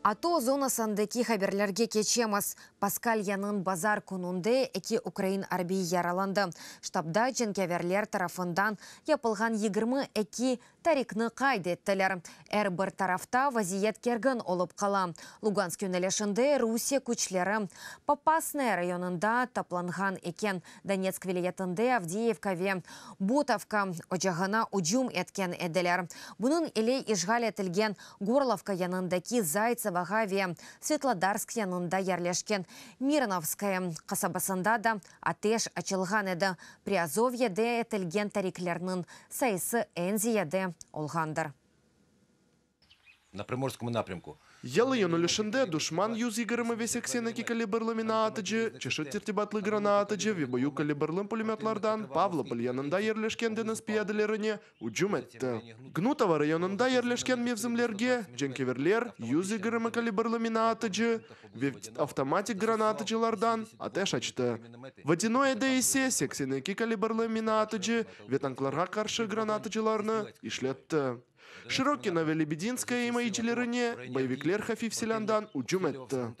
Ато зонасындaki хаберлерге кечеміз. Паскаль янын базар күнінде эки Украин арбей яраланды. Штабда женкеверлер тарафындан япылған 22 тарикны қайды еттілер. Әрбір тарафта вазиет керген олып қала. Луганск юнелешінде Русия күчлері Попасный районында тапланған екен. Донецк вилиетінде Авдеевкаве Бутовка очағына уджум еткен әділер. Бұның елей ишғал етілген Горловка янындаки Зайцевагаве, Светлодарск янында ярлешкен Мирновская қасабасында да атеш ачылған еді. Приазовьеде етілген тариклерінің сайысы Энзияде олғандар. На Приморскому напрямку. Ялы юнулешінде душман юз егірімі весексенікі калибрлымина атыжы, чешіт тертибатлы гранатыжы, вебою калибрлым пулеметлардан Павлополь янында ерлешкен денис пиядылеріне уджум етті. Гнутова районында ерлешкен мевзімлерге женкеверлер юз егірімі калибрлымина атыжы, автоматик гранатыжылардан атеш ачты. Водяной эдейсе сексенікі калибрлымина атыжы, ветанкларға қаршы гранатыжыларны ишлетті. Широкина Велебединская и моичелерыне боевиклер Хафиф Селяндан уджум етті.